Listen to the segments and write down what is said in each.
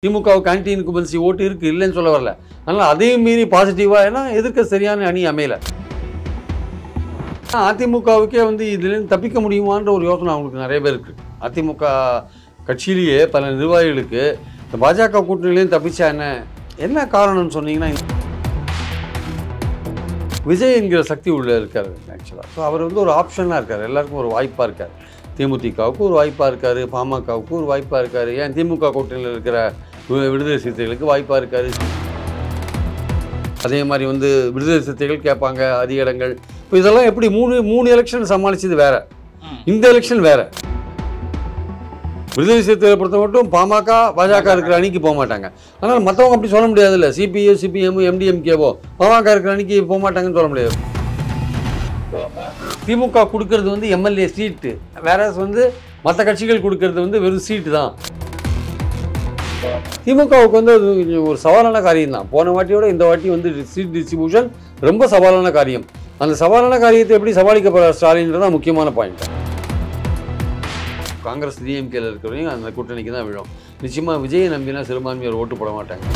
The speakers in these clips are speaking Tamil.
திமுக கேண்டீன் கும்பல்சி ஓட்டு இருக்கு இல்லைன்னு சொல்ல வரல. அதனால அதையும் மீறி பாசிட்டிவா ஏன்னா எதிர்க்க சரியான அணி அமையல. அதிமுகவுக்கே வந்து இதுலேருந்து தப்பிக்க முடியுமான்ற ஒரு யோசனை அவங்களுக்கு நிறைய பேர் இருக்கு. அதிமுக கட்சியிலேயே பல நிர்வாகிகளுக்கு இந்த பாஜக கூட்டணியிலேருந்து தப்பிச்சா என்ன காரணம்னு சொன்னீங்கன்னா விஜய் என்கிற சக்தி உள்ள இருக்காரு ஆக்சுவலாக. ஸோ அவர் வந்து ஒரு ஆப்ஷனாக இருக்கார், எல்லாருக்கும் ஒரு வாய்ப்பாக இருக்கார். தேமுதிகவுக்கு ஒரு வாய்ப்பாக இருக்கார், பாமகவுக்கு ஒரு வாய்ப்பாக இருக்கார், ஏன் திமுக கூட்டணியில் இருக்கிற விடுதலை சிறுத்தைகளுக்கு வாய்ப்பாக இருக்கார். அதே மாதிரி வந்து விடுதலை சிறுத்தைகள் கேட்பாங்க அதிக இடங்கள். இப்போ இதெல்லாம் எப்படி மூணு எலெக்ஷன் சமாளிச்சது வேற, இந்த எலெக்ஷன் வேற. விடுதலை சிறுத்தைகளை பொறுத்த மட்டும் பாமக பாஜக இருக்கிற அணிக்கு போக மாட்டாங்க. ஆனால் மற்றவங்க அப்படி சொல்ல முடியாது இல்லை. சிபிஐ சிபிஎம் எம்டிஎம்கேவோ பாமக இருக்கிற அணிக்கு போக மாட்டாங்கன்னு சொல்ல முடியாது. திமுக கொடுக்கறது வந்து எம்எல்ஏ சீட்டு, வேற வந்து மற்ற கட்சிகள் கொடுக்கறது வந்து வெறும் சீட்டு தான். திமுகவுக்கு வந்து அது ஒரு சவாலான காரியம் தான். போன வாட்டியோட இந்த வாட்டி வந்து சீட் டிஸ்ட்ரிபியூஷன் ரொம்ப சவாலான காரியம். அந்த சவாலான காரியத்தை எப்படி சமாளிக்க போகிற ஸ்டாலின்றதான் முக்கியமான பாயிண்ட். காங்கிரஸ் டிஎம்கேல இருக்கிறவங்க அந்த கூட்டணிக்கு தான் விழும். நிச்சயமாக விஜயை நம்பினா சிறுபான்மையோர் ஓட்டு போட மாட்டாங்க.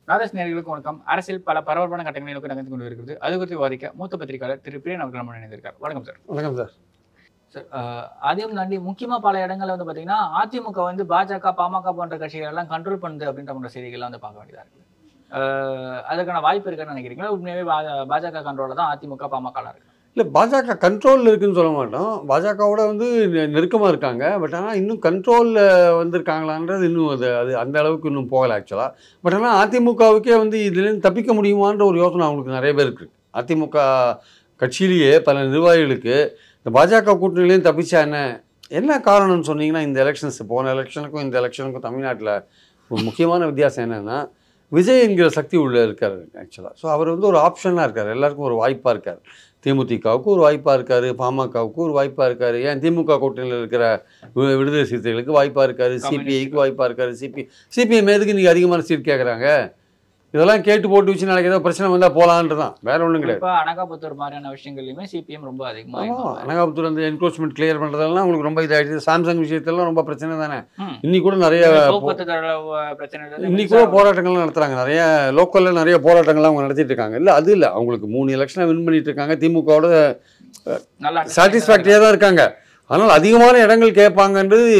நாதஸ் நேயர்களுக்கு வணக்கம். அரசியல் பல பரபரப்பான கட்டங்களை நோக்கி நகர்ந்து கொண்டு இருக்கிறது. அது குறித்து விவாதிக்க மூத்த பத்திரிகையாளர் திரு பிரியன் அவர்கள் நம்ம இணைந்திருக்கார். வணக்கம் சார். வணக்கம் சார். சார், அதையும் தாண்டி முக்கியமா பல இடங்கள்ல வந்து பாத்தீங்கன்னா அதிமுக வந்து பாஜக பாமக போன்ற கட்சிகள் எல்லாம் கண்ட்ரோல் பண்ணுது அப்படின்ற போன்ற செய்திகள்லாம் வந்து பார்க்க வேண்டியதா இருக்கு. அதுக்கான வாய்ப்பு இருக்குன்னு நினைக்கிறீங்களா? உண்மையாவே பாஜக கண்ட்ரோல தான் அதிமுக பாமக இருக்கு? இல்லை, பாஜக கண்ட்ரோலில் இருக்குதுன்னு சொல்ல மாட்டோம். பாஜகவோட வந்து நெருக்கமாக இருக்காங்க. பட் ஆனால் இன்னும் கண்ட்ரோலில் வந்திருக்காங்களான்றது இன்னும் அது அந்த அளவுக்கு இன்னும் போகலை ஆக்சுவலாக. பட் ஆனால் அதிமுகவுக்கே வந்து இதுலேருந்து தப்பிக்க முடியுமான்ற ஒரு யோசனை அவங்களுக்கு நிறைய பேர் இருக்குது. அதிமுக கட்சியிலேயே பல நிர்வாகிகளுக்கு இந்த பாஜக கூட்டணியிலேருந்து தப்பிச்சா என்ன காரணம்னு சொன்னீங்கன்னா இந்த எலெக்ஷன்ஸ், போன எலெக்ஷனுக்கும் இந்த எலெக்ஷனுக்கும் தமிழ்நாட்டில் ஒரு முக்கியமான வித்தியாசம் என்னென்னா விஜய் என்கிற சக்தி உள்ளே இருக்கார் ஆக்சுவலாக. ஸோ அவர் வந்து ஒரு ஆப்ஷனாக இருக்கார், எல்லாருக்கும் ஒரு வாய்ப்பாக இருக்கார். தேமுதிகவுக்கு ஒரு வாய்ப்பாக இருக்கார், பாமகவுக்கு ஒரு வாய்ப்பாக இருக்கார், ஏன் திமுக கூட்டணியில் இருக்கிற விடுதலை சிறுத்தைகளுக்கு வாய்ப்பாக இருக்கார், சிபிஐக்கு வாய்ப்பாக இருக்கார். சிபிஎம் எதுக்கு இன்றைக்கி அதிகமான சீட் கேட்குறாங்க? இதெல்லாம் கேட்டு போட்டு வச்சு நாளைக்கு ஏதோ பிரச்சனை வந்தால் போகலான்றது தான், வேற ஒன்றும் கிடையாது. இப்போ அனகாபுத்தூர் மாதிரியான விஷயங்கள்லையுமே சிபிஎம் ரொம்ப அதிகமாக அனகாபுத்தூர் அந்த என்க்ரோச்மெண்ட் கிளியர் பண்ணுறதெல்லாம் உங்களுக்கு ரொம்ப இதாகிடுச்சு. சாம்சங் விஷயத்தெல்லாம் ரொம்ப பிரச்சனை தானே. இன்னைக்கு கூட நிறைய பிரச்சனை, இன்னைக்கு கூட போராட்டங்கள்லாம் நடத்துகிறாங்க. நிறைய லோக்கலில் நிறைய போராட்டங்கள்லாம் அவங்க நடத்திட்டு இருக்காங்க. இல்லை அது இல்லை, அவங்களுக்கு 3 எலெக்ஷனை வின் பண்ணிட்டு இருக்காங்க. திமுகவோட நல்லா சாட்டிஸ்ஃபேக்டரியாக தான் இருக்காங்க. ஆனால் அதிகமான இடங்கள் கேட்பாங்கன்றது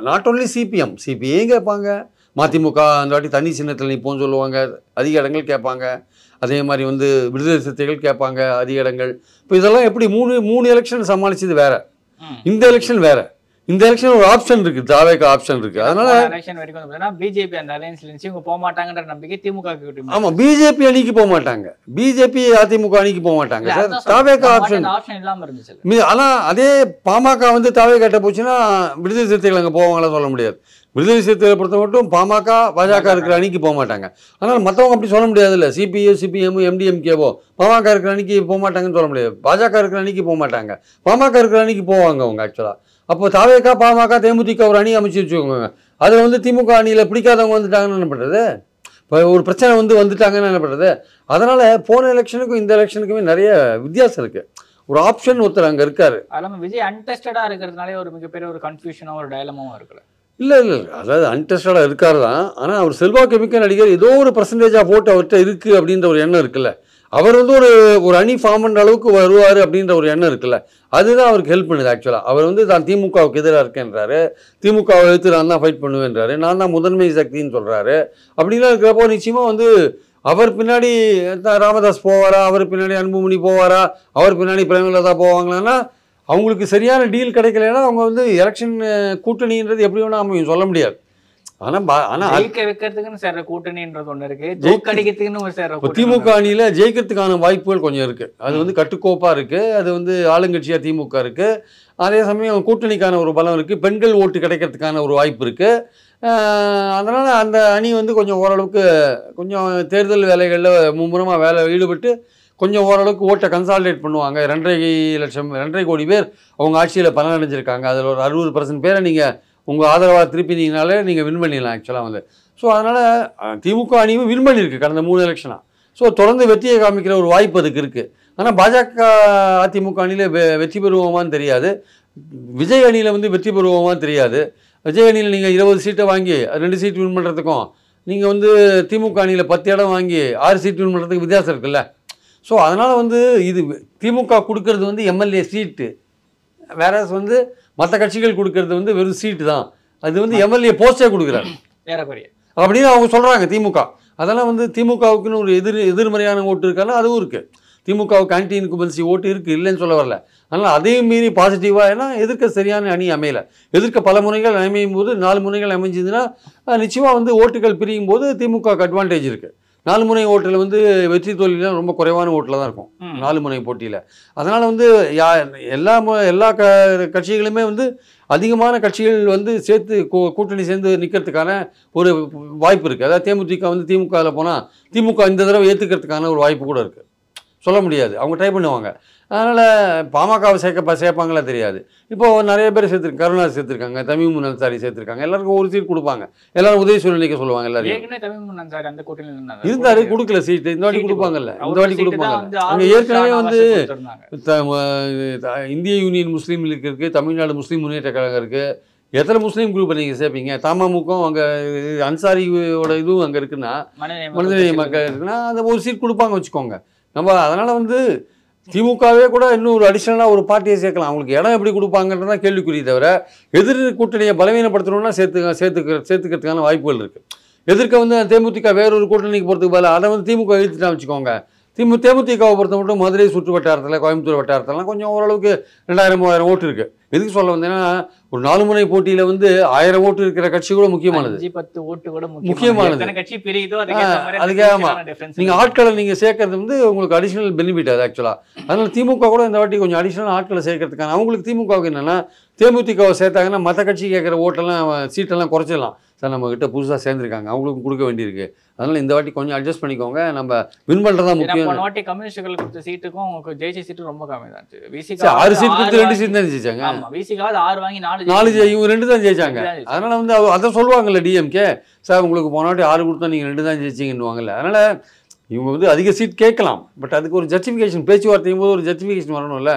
நாட் ஓன்லி சிபிஐயும் கேட்பாங்க. மதிமுக அந்த வாட்டி தனி சின்னத்தில் நிற்போன்னு சொல்லுவாங்க, அதிக இடங்கள் கேட்பாங்க. அதே மாதிரி வந்து விடுதலை சிறுத்தைகள் கேட்பாங்க அதிக இடங்கள். இப்போ இதெல்லாம் எப்படி மூணு எலெக்ஷன் சமாளிச்சது வேற, இந்த எலெக்ஷன் வேற. இந்த எலெக்ஷன் ஒரு ஆப்ஷன் இருக்கு, தாவேக்கு ஆப்ஷன் இருக்கு. அதனால எலெக்ஷன் வரைக்கும் பிஜேபி அந்த அலையன்ஸ்ல இருந்துச்சு, இவங்க போக மாட்டாங்கன்ற நம்பிக்கை திமுக கிட்ட. ஆமா, பிஜேபி அணிக்கு போக மாட்டாங்க, பிஜேபி அதிமுக அணிக்கு போக மாட்டாங்க சார். தாவேக்கு ஆப்ஷன் இல்லாம இருந்துச்சு. ஆனா அதே பாமக வந்து தாவே கட்ட போச்சுன்னா விடுதலை சிறுத்தைகள் அங்கே போவாங்களா சொல்ல முடியாது. விடுதலை சிறுத்தைகளை பொறுத்த மட்டும் பாமக பாஜக இருக்கிற அணிக்கு போக மாட்டாங்க. ஆனால் மற்றவங்க அப்படி சொல்ல முடியாது இல்லை. சிபிஐ சிபிஎம் எம்டிஎம்கேவோ பாமக இருக்கிற அணிக்கு போக மாட்டாங்கன்னு சொல்ல முடியாது. பாஜக இருக்கிற அணிக்கு போக மாட்டாங்க, பாமக இருக்கிற அணிக்கு போவாங்க அவங்க ஆக்சுவலாக. அப்போ தாவேக்கா பாமக தேமுதிக ஒரு அணி அமைச்சு வச்சுக்கோங்க. அதில் வந்து திமுக அணியில் பிடிக்காதவங்க வந்துட்டாங்கன்னு என்ன பண்ணுறது? இப்போ ஒரு பிரச்சனை வந்துட்டாங்கன்னு என்ன பண்ணுறது? அதனால் போன எலெக்ஷனுக்கும் இந்த எலெக்ஷனுக்குமே நிறைய வித்தியாசம் இருக்குது. ஒரு ஆப்ஷன் ஒருத்தர் அங்கே இருக்கார். அதெல்லாம் விஜய் அன்டெஸ்டடாக இருக்கிறதுனாலே ஒரு மிகப்பெரிய ஒரு கன்ஃபியூஷனாக ஒரு டயலமாவும் இருக்குல்ல. இல்லை, அதாவது அன்டெஸ்டடாக இருக்கார் தான். ஆனால் அவர் செல்வாக்கு மிக்க நடிகர், ஏதோ ஒரு பர்சன்டேஜாக போட்டு அவர்கிட்ட இருக்குது அப்படின்ற ஒரு எண்ணம் இருக்குல்ல. அவர் வந்து ஒரு அணி ஃபார்ம் பண்ணுற அளவுக்கு வருவார் அப்படின்ற ஒரு எண்ணம் இருக்குல்ல. அதுதான் அவருக்கு ஹெல்ப் பண்ணுது ஆக்சுவலாக. அவர் வந்து தான் திமுகவுக்கு எதிராக இருக்கேன்றாரு, திமுகவை எடுத்து நான் தான் ஃபைட் பண்ணுவேன்றாரு, நான் தான் முதன்மை சக்தின்னு சொல்கிறாரு. அப்படிலாம் இருக்கிறப்போ நிச்சயமாக வந்து அவர் பின்னாடி ராமதாஸ் போவாரா, அவர் பின்னாடி அன்புமணி போவாரா, அவர் பின்னாடி பிரேமலதா போவாங்களான்னா அவங்களுக்கு சரியான டீல் கிடைக்கலன்னா அவங்க வந்து எலெக்ஷன் கூட்டணின்றது எப்படி வேணா அமையும் சொல்ல முடியாது. ஆனால் ஜெயிக்க வைக்கிறதுக்குன்னு சேர்ற கூட்டணின்றது ஒன்று இருக்கு, ஜெயிக்கடிக்கிறதுக்குன்னு ஒரு சேர்ற. திமுக அணியில் ஜெயிக்கிறதுக்கான வாய்ப்புகள் கொஞ்சம் இருக்குது. அது வந்து கட்டுக்கோப்பாக இருக்குது. அது வந்து ஆளுங்கட்சியாக திமுக இருக்குது. அதே சமயம் கூட்டணிக்கான ஒரு பலம் இருக்குது. பெண்கள் ஓட்டு கிடைக்கிறதுக்கான ஒரு வாய்ப்பு இருக்குது. அதனால் அந்த அணி வந்து கொஞ்சம் ஓரளவுக்கு கொஞ்சம் தேர்தல் வேலைகளில் மும்முரமாக ஈடுபட்டு கொஞ்சம் ஓரளவுக்கு ஓட்டை கன்சாலிடேட் பண்ணுவாங்க. 2.5 கோடி பேர் அவங்க ஆட்சியில் பலனடைஞ்சிருக்காங்க. அதில் ஒரு 60% பேரை நீங்கள் உங்கள் ஆதரவாக திருப்பினீங்கனாலே நீங்கள் வின் பண்ணிடலாம் ஆக்சுவலாக வந்து. ஸோ அதனால் திமுக அணியும் வின் பண்ணியிருக்கு கடந்த 3 எலெக்ஷனாக. ஸோ தொடர்ந்து வெற்றியை காமிக்கிற ஒரு வாய்ப்பு அதுக்கு இருக்குது. ஆனால் பாஜக அதிமுக அணியில் வெற்றி பெறுவோமான்னு தெரியாது. விஜய் அணியில் வந்து வெற்றி பெறுவோமான்னு தெரியாது. விஜய் அணியில் நீங்கள் 20 சீட்டை வாங்கி 2 சீட் வின் பண்ணுறதுக்கும் நீங்கள் வந்து திமுக அணியில் 10 இடம் வாங்கி 6 சீட் வின் பண்ணுறதுக்கு வித்தியாசம் இருக்குல்ல. ஸோ அதனால் வந்து இது திமுக கொடுக்கறது வந்து எம்எல்ஏ சீட்டு, வேற வந்து மற்ற கட்சிகள் கொடுக்கறது வந்து வெறும் சீட்டு தான். அது வந்து எம்எல்ஏ போஸ்டே கொடுக்குறாரு அப்படின்னு அவங்க சொல்கிறாங்க திமுக. அதெல்லாம் வந்து திமுகவுக்குன்னு ஒரு எதிர்மறையான ஓட்டு இருக்காங்கன்னா அதுவும் இருக்குது. திமுகவுக்கு ஆன்டி இன்குபன்சி ஓட்டு இருக்குது, இல்லைன்னு சொல்ல வரல. அதனால் அதையும் மீறி பாசிட்டிவாக, ஏன்னா எதிர்க்க சரியான அணி அமையலை. எதிர்க்க பல முனைகள் அமையும் போது 4 முனைகள் அமைஞ்சதுன்னா நிச்சயமாக வந்து ஓட்டுகள் பிரியும் போது திமுகவுக்கு அட்வான்டேஜ் இருக்குது. 4 முனை ஓட்டில் வந்து வெற்றி தோல்விலாம் ரொம்ப குறைவான ஓட்டில் தான் இருக்கும் 4 முனை போட்டியில். அதனால் வந்து எல்லா கட்சிகளுமே வந்து அதிகமான கட்சிகள் வந்து சேர்த்து கூட்டணி சேர்ந்து நிற்கிறதுக்கான ஒரு வாய்ப்பு இருக்குது. அதாவது தேமுதிக வந்து திமுகவில் போனால் திமுக இந்த தடவை ஏற்றுக்கிறதுக்கான ஒரு வாய்ப்பு கூட இருக்குது. சொல்ல முடியாது, அவங்க ட்ரை பண்ணுவாங்க. அதனால் பாமகவை சேர்ப்பாங்களா தெரியாது. இப்போது நிறைய பேர் சேர்த்துருக்காங்க, கருணாநிதி சேர்த்துருக்காங்க, தமிமுன் அன்சாரி சேர்த்துருக்காங்க. எல்லாருக்கும் ஒரு சீட் கொடுப்பாங்க, எல்லாரும் உதயசூரியன் நிற்க சொல்லுவாங்க. எல்லாரும் இருந்தாரு, கொடுக்கல சீட்டு. இந்த வாட்டி கொடுப்பாங்கல்ல, இந்த வாட்டி கொடுப்பாங்க. அங்கே ஏற்கனவே வந்து இந்திய யூனியன் முஸ்லீம் லீக் இருக்குது, தமிழ்நாடு முஸ்லீம் முன்னேற்ற கழகம் இருக்குது. எத்தனை முஸ்லீம் குரூப்பை நீங்கள் சேர்ப்பீங்க? தமாமுக்கும் அங்கே அன்சாரியோட இதுவும் அங்கே இருக்குன்னா, மனிதநேய மக்கள் இருக்குன்னா அந்த ஒரு சீட் கொடுப்பாங்க வச்சுக்கோங்க. நம்ம அதனால் வந்து திமுகவே கூட இன்னும் ஒரு அடிஷ்னலாக ஒரு பார்ட்டியை சேர்க்கலாம். அவங்களுக்கு இடம் எப்படி கொடுப்பாங்கன்றதான் கேள்விக்குரிய தவிர, எதிர் கூட்டணியை பலவீனப்படுத்தணும்னா சேர்த்துக்கிறதுக்கான வாய்ப்புகள் இருக்குது. எதிர்க்க வந்து தேமுதிக வேறொரு கூட்டணிக்கு போகிறதுக்கு பதிலாக அதை வந்து திமுக இழுத்துட்டா வச்சுக்கோங்க. தேமுதிகவை பொறுத்த மட்டும் மதுரை சுற்று வட்டாரத்தில், கோயம்புத்தூர் வட்டாரத்திலாம் கொஞ்சம் ஓரளவுக்கு 2000-3000 ஓட்டு இருக்குது. எதுக்கு சொல்ல வந்தேன்னா, ஒரு 4 முனை போட்டியில் வந்து 1000 ஓட்டு இருக்கிற கட்சி கூட முக்கியமானது. 10 ஓட்டு கூட முக்கியமானது. நீங்கள் ஆட்களை நீங்கள் சேர்க்கறது வந்து உங்களுக்கு அடிஷ்னல் பெனிஃபிட் அது ஆக்சுவலாக. அதனால் திமுக கூட இந்த வாட்டி கொஞ்சம் அடிஷ்னல் ஆட்களை சேர்க்கறதுக்கான, அவங்களுக்கு திமுகவுக்கு என்னென்னா, தேமுதிகவை சேர்த்தாங்கன்னா மற்ற கட்சி கேட்குற ஓட்டெல்லாம் சீட்டெல்லாம் குறைச்சிடலாம். சார் நம்மக்கிட்ட புதுசாக சேர்ந்துருக்காங்க, அவங்களுக்கும் கொடுக்க வேண்டியிருக்கு. அதனால் இந்த வாட்டி கொஞ்சம் அட்ஜஸ்ட் பண்ணிக்கோங்க, நம்ம வின் பண்ணுறதா முக்கியம். போன வாட்டி கம்யூனிஸ்டுகள் கொடுத்த சீட்டுக்கும் உங்களுக்கு ஜெயிச்ச சீட்டு ரொம்ப கம்மி தான். 6 சீட் கொடுத்து 2 சீட் தான் ஜெயிச்சாங்க. விசிகாவது 6 வாங்கி 4 இவங்க 2 தான் ஜெயிச்சாங்க. அதனால் வந்து அதை சொல்லுவாங்கல்ல டிஎம்கே, சார் உங்களுக்கு போன வாட்டி 6 கொடுத்தா நீங்கள் 2 தான் ஜெயிச்சிங்கன்னுவாங்கல்ல. அதனால் இவங்க வந்து அதிக சீட் கேட்கலாம், பட் அதுக்கு ஒரு ஜஸ்டிஃபிகேஷன், பேச்சுவார்த்தையும் போது ஒரு ஜஸ்டிஃபிகேஷன் வரணும்ல.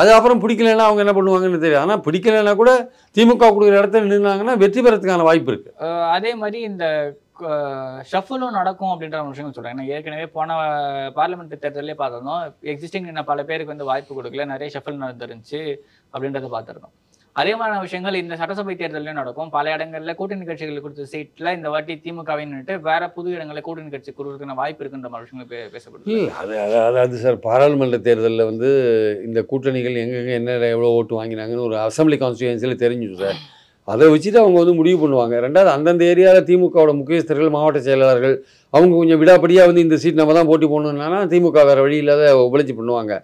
அது அப்புறம் பிடிக்கலைன்னா அவங்க என்ன பண்ணுவாங்கன்னு தெரியும். ஆனால் பிடிக்கலைன்னா கூட திமுக கொடுக்குற இடத்துல நின்னாங்கன்னா வெற்றி பெறத்துக்கான வாய்ப்பு இருக்குது. அதே மாதிரி இந்த ஷஃபலும் நடக்கும் அப்படின்ற ஒரு விஷயம் சொல்கிறேன். ஏன்னா ஏற்கனவே போன பார்லிமெண்ட் தேர்தலே பார்த்துருந்தோம், எக்ஸிஸ்டிங் பல பேருக்கு வந்து வாய்ப்பு கொடுக்கல, நிறைய ஷஃபல் நடந்துருந்துச்சு அப்படின்றத பார்த்துருந்தோம். அதே மாதிரியான விஷயங்கள் இந்த சட்டசபை தேர்தலையும் நடக்கும். பல இடங்களில் கூட்டணி கட்சிகள் கொடுத்த சீட்டில் இந்த வாட்டி திமுகவின்னுட்டு வேற புது இடங்களில் கூட்டணி கட்சி கொடுக்கறதுக்கான வாய்ப்பு இருக்குன்ற மாதிரி விஷயங்கள் பேசப்படுது. அது சார், பாராளுமன்ற தேர்தலில் வந்து இந்த கூட்டணிகள் எங்கெங்கே என்ன எவ்வளோ ஓட்டு வாங்கினாங்கன்னு ஒரு அசம்பிளி கான்ஸ்டியூன்சியில் தெரிஞ்சுது சார். அதை வச்சுட்டு அவங்க வந்து முடிவு பண்ணுவாங்க. ரெண்டாவது அந்தந்த ஏரியாவில் திமுகவோட முக்கியஸ்தர்கள், மாவட்ட செயலாளர்கள் அவங்க கொஞ்சம் விடாப்படியாக வந்து இந்த சீட் நம்ம தான் போட்டி போடணுன்னா திமுக வேறு வழி இல்லாத உபலட்சி பண்ணுவாங்க.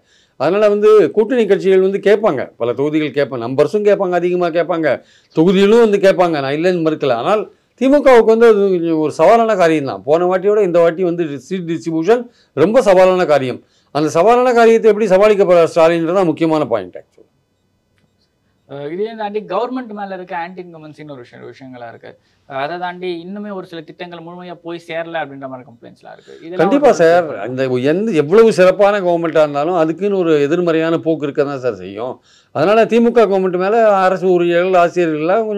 அதனால் வந்து கூட்டணி கட்சிகள் வந்து கேட்பாங்க, பல தொகுதிகள் கேட்பாங்க, நம்பர்ஸும் கேட்பாங்க, அதிகமாக கேட்பாங்க, தொகுதிகளும் வந்து கேட்பாங்க, நான் இல்லைன்னு மறுக்கல. ஆனால் திமுகவுக்கு வந்து அது ஒரு சவாலான காரியம் தான். போன வாட்டியோட இந்த வாட்டி வந்து சீட் டிஸ்ட்ரிபியூஷன் ரொம்ப சவாலான காரியம். அந்த சவாலான காரியத்தை எப்படி சமாளிக்க போகிற ஸ்டாலின்றதான் முக்கியமான பாயிண்ட் ஆக்சுவலி. இதே தாண்டி கவர்மெண்ட் மேலே இருக்க ஆன்டி இன்கம்பன்சின்னு ஒரு விஷயங்களா இருக்குது. அதை தாண்டி இன்னுமே ஒரு சில திட்டங்கள் முழுமையாக போய் சேரல அப்படின்ற மாதிரி கம்ப்ளைண்ட்ஸ்லாம் இருக்குது. கண்டிப்பாக சார், அந்த எவ்வளவு சிறப்பான கவர்மெண்ட்டாக இருந்தாலும் அதுக்குன்னு ஒரு எதிர்மறையான போக்கு இருக்க தான் சார் செய்யும். அதனால் திமுக கவர்மெண்ட் மேலே அரசு ஊழியர்கள், ஆசிரியர்கள்லாம்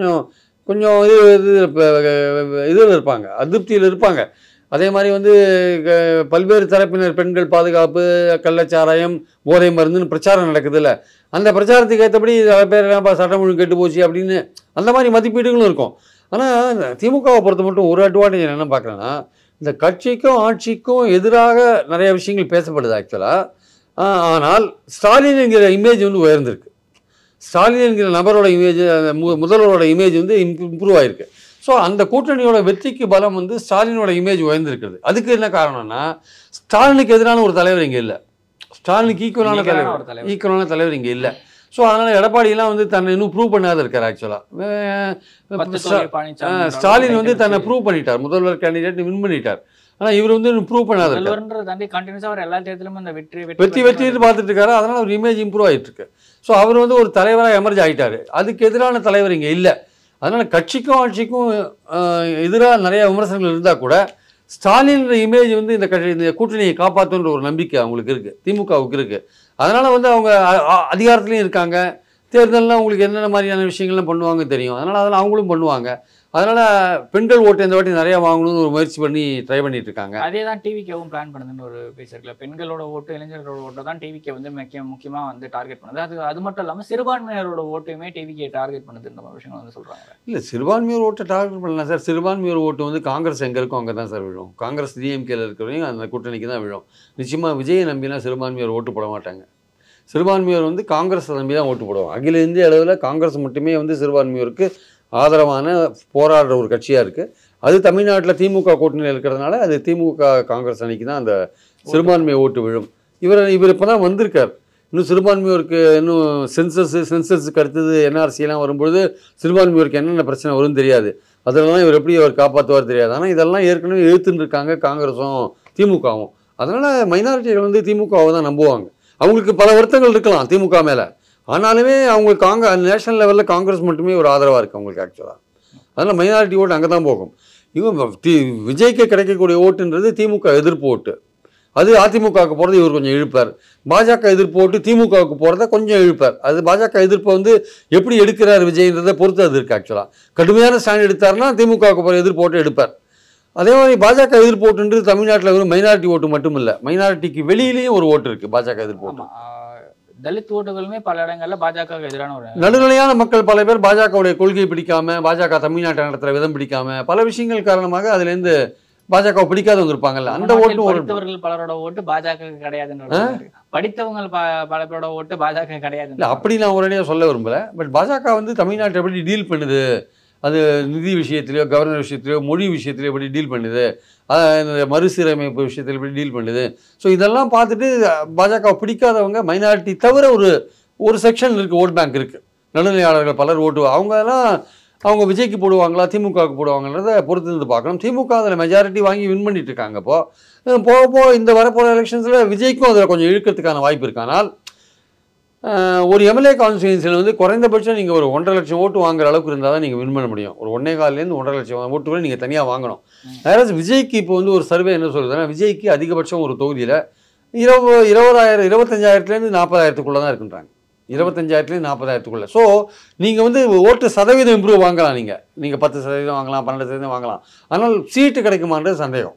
கொஞ்சம் இதில் இருப்பாங்க, அதிருப்தியில் இருப்பாங்க. அதே மாதிரி வந்து பல்வேறு தரப்பினர் பெண்கள் பாதுகாப்பு, கள்ளச்சாராயம், போதை மருந்துன்னு பிரச்சாரம் நடக்குதுல்ல, அந்த பிரச்சாரத்துக்கு ஏற்றபடி சில பேர் சட்டம் ஒழுங்கு கெட்டு போச்சு அப்படின்னு அந்த மாதிரி மதிப்பீடுகளும் இருக்கும். ஆனால் திமுகவை பொறுத்த மட்டும் ஒரு அட்வான்டேஜ் என்ன பார்க்குறேன்னா, இந்த கட்சிக்கும் ஆட்சிக்கும் எதிராக நிறைய விஷயங்கள் பேசப்படுது ஆக்சுவலாக. ஆனால் ஸ்டாலின் என்கிற இமேஜ் வந்து உயர்ந்திருக்கு. ஸ்டாலின் என்கிற நபரோட இமேஜ், முதல்வரோட இமேஜ் வந்து இம்ப்ரூவ் ஆகிருக்கு. ஸோ அந்த கூட்டணியோட வெற்றிக்கு பலம் வந்து ஸ்டாலினோட இமேஜ் உயர்ந்திருக்கிறது. அதுக்கு என்ன காரணம்னா, ஸ்டாலினுக்கு எதிரான ஒரு தலைவர் இங்கே இல்லை, ஸ்டாலினுக்கு ஈக்குவலான தலைவர் இங்கே இல்லை. ஸோ அதனால் எடப்பாடியெல்லாம் வந்து தன்னை இன்னும் ப்ரூவ் பண்ணாத இருக்கார் ஆக்சுவலாக. ஸ்டாலின் வந்து தன்னை ப்ரூவ் பண்ணிட்டார், முதல்வர் கேண்டிடேட் வின் பண்ணிட்டார். ஆனால் இவர் வந்து இன்னும் ப்ரூவ் பண்ணாத வெற்றி பார்த்துட்டு இருக்காரு. அதனால் அவர் இமேஜ் இம்ப்ரூவ் ஆகிட்டு இருக்கு. ஸோ அவர் வந்து ஒரு தலைவராக எமர்ஜ் ஆகிட்டார். அதுக்கு எதிரான தலைவர் இங்கே இல்லை. அதனால் கட்சிக்கும் ஆட்சிக்கும் எதிராக நிறைய விமர்சனங்கள் இருந்தால் கூட ஸ்டாலின்ற இமேஜ் வந்து இந்த கூட்டணியை காப்பாற்றுன்ற ஒரு நம்பிக்கை அவங்களுக்கு இருக்குது, திமுகவுக்கு இருக்குது. அதனால் வந்து அவங்க அதிகாரத்துலேயும் இருக்காங்க. தேர்தல்லாம் உங்களுக்கு என்னென்ன மாதிரியான விஷயங்கள்லாம் பண்ணுவாங்க தெரியும். அதனால் அவங்களும் பண்ணுவாங்க. அதனால் பெண்கள் ஓட்டு இந்த வாட்டி நிறையா வாங்கணும்னு ஒரு முயற்சி பண்ணி ட்ரை பண்ணிட்டு இருக்காங்க. அதே தான் டிவிகேவும் பிளான் பண்ணுதுன்னு ஒரு பேசியிருக்கல. பெண்களோட ஓட்டு, இளைஞர்களோட ஓட்டை தான் டிவிகே வந்து முக்கியமாக வந்து டார்கெட் பண்ணுது. அது மட்டும் இல்லாமல் சிறுபான்மையினரோட ஓட்டுமே டிவிகே டார்கெட் பண்ணுதுன்ற மாதிரி விஷயங்கள் வந்து சொல்கிறாங்க. இல்லை, சிறுபான்மையோர் ஓட்டை டார்கெட் பண்ணலாம் சார். சிறுபான்மையோர் ஓட்டு வந்து காங்கிரஸ் எங்கே இருக்கும் அங்கே தான் சார் விழும். காங்கிரஸ் டிஎம்கேல இருக்கிறவங்க அந்த கூட்டணிக்கு தான் விழும். நிச்சயமாக விஜயை நம்பிலாம் சிறுபான்மையோர் ஓட்டு போட மாட்டாங்க. சிறுபான்மையோர் வந்து காங்கிரஸை நம்பி தான் ஓட்டு போடுவோம். அகில இந்திய அளவில் காங்கிரஸ் மட்டுமே வந்து சிறுபான்மையோருக்கு ஆதரவான போராடுற ஒரு கட்சியாக இருக்குது. அது தமிழ்நாட்டில் திமுக கூட்டணியில் இருக்கிறதுனால அது திமுக காங்கிரஸ் அணிக்கு தான் அந்த சிறுபான்மை ஓட்டு விழும். இவர் இப்போ தான் வந்திருக்கார். இன்னும் சிறுபான்மையோருக்கு இன்னும் சென்சஸுக்கு அடுத்தது என்ஆர்சிலாம் வரும்பொழுது சிறுபான்மையோருக்கு என்னென்ன பிரச்சனை வரும்னு தெரியாது. அதெல்லாம் இவர் எப்படி அவர் காப்பாற்றுவார் தெரியாது. ஆனால் இதெல்லாம் ஏற்கனவே எழுத்துன்னு இருக்காங்க காங்கிரஸும் திமுகவும். அதனால் மைனாரிட்டிகள் வந்து திமுகவை தான் நம்புவாங்க. அவங்களுக்கு பல வருத்தங்கள் இருக்கலாம் திமுக மேலே, ஆனாலுமே அவங்களுக்கு நேஷனல் லெவலில் காங்கிரஸ் மட்டுமே ஒரு ஆதரவாக இருக்குது அவங்களுக்கு ஆக்சுவலாக. அதனால் மைனாரிட்டி ஓட்டு அங்கே தான் போகும். இவங்க விஜய்க்கு கிடைக்கக்கூடிய ஓட்டுன்றது திமுக எதிர்ப்பு ஓட்டு. அது அதிமுகவுக்கு போகிறது இவர் கொஞ்சம் இழுப்பார். பாஜக எதிர்ப்பு ஓட்டு திமுகவுக்கு போகிறத கொஞ்சம் இழுப்பார். அது பாஜக எதிர்ப்பை வந்து எப்படி எடுக்கிறார் விஜய்ன்றதை பொறுத்து அது இருக்குது ஆக்சுவலாக. கடுமையான ஸ்டாண்ட் எடுத்தார்னா திமுகவுக்கு போகிற எதிர்ப்பு ஓட்டு எடுப்பார். அதே மாதிரி பாஜக எதிர்ப்பு ஓட்டுன்றது தமிழ்நாட்டில் வெறும் மைனாரிட்டி ஓட்டு மட்டும் இல்லை, மைனாரிட்டிக்கு வெளியிலேயும் ஒரு ஓட்டு இருக்குது பாஜக எதிர்ப்பு ஓட்டு. தலித் ஓட்டுகளுமே பல இடங்களில் பாஜக எதிரான ஒரு நடுநிலையான மக்கள் பல பேர் பாஜகவுடைய கொள்கையை பிடிக்காம, பாஜக தமிழ்நாட்டை நடத்துகிற விதம் பிடிக்காம, பல விஷயங்கள் காரணமாக அதுலேருந்து பாஜக பிடிக்காதவங்க இருப்பாங்கல்ல, அந்த ஓட்டு படித்தவர்கள் பலரோட ஓட்டு பாஜக கிடையாதுன்னு படித்தவங்க பல பேரோட ஓட்டு பாஜக கிடையாது. இல்லை, அப்படி நான் ஒரேடியாக சொல்ல விரும்பல. பட் பாஜக வந்து தமிழ்நாட்டை எப்படி டீல் பண்ணுது, அது நிதி விஷயத்திலையோ கவர்னர் விஷயத்திலையோ மொழி விஷயத்திலையோ எப்படி டீல் பண்ணுது, இந்த மறுசீரமைப்பு விஷயத்தில் எப்படி டீல் பண்ணுது. ஸோ இதெல்லாம் பார்த்துட்டு பாஜக பிடிக்காதவங்க மைனாரிட்டி தவிர ஒரு செக்ஷன் இருக்குது, ஓட் பேங்க் இருக்குது, நடுநிலையாளர்கள் பலர் ஓட்டு. அவங்க விஜய்க்கு போடுவாங்களா திமுகவுக்கு போடுவாங்கன்றதை பொறுத்து இருந்து பார்க்கணும். திமுக அதில் மெஜாரிட்டி வாங்கி வின் பண்ணிட்டு இருக்காங்க. போக இந்த வரப்போகிற எலெக்ஷன்ஸில் விஜய்க்கும் அதில் கொஞ்சம் இழுக்கிறதுக்கான வாய்ப்பு இருக்கு. ஆனால் ஒரு எம்எல்ஏ கான்ஸ்டியூன்சியில் வந்து குறைந்தபட்சம் நீங்கள் ஒரு 1.5 லட்சம் ஓட்டு வாங்குற அளவுக்கு இருந்தால் தான் நீங்கள் வின் பண்ண முடியும். ஒரு 1.25 1.5 லட்சம் ஓட்டு கூட நீங்கள் தனியாக வாங்கணும். அதாவது விஜய்க்கு இப்போ வந்து ஒரு சர்வே என்ன சொல்லுதுன்னா, விஜய்க்கு அதிகபட்சம் ஒரு தொகுதியில் 20,000 25,000 40,000 தான் இருக்குன்றாங்க. 25,000 40,000. ஸோ நீங்கள் வந்து ஓட்டு சதவீதம் இம்ப்ரூவ் வாங்கலாம். நீங்கள் 10% வாங்கலாம், 12% வாங்கலாம். ஆனால் சீட்டு கிடைக்குமான்றது சந்தேகம்.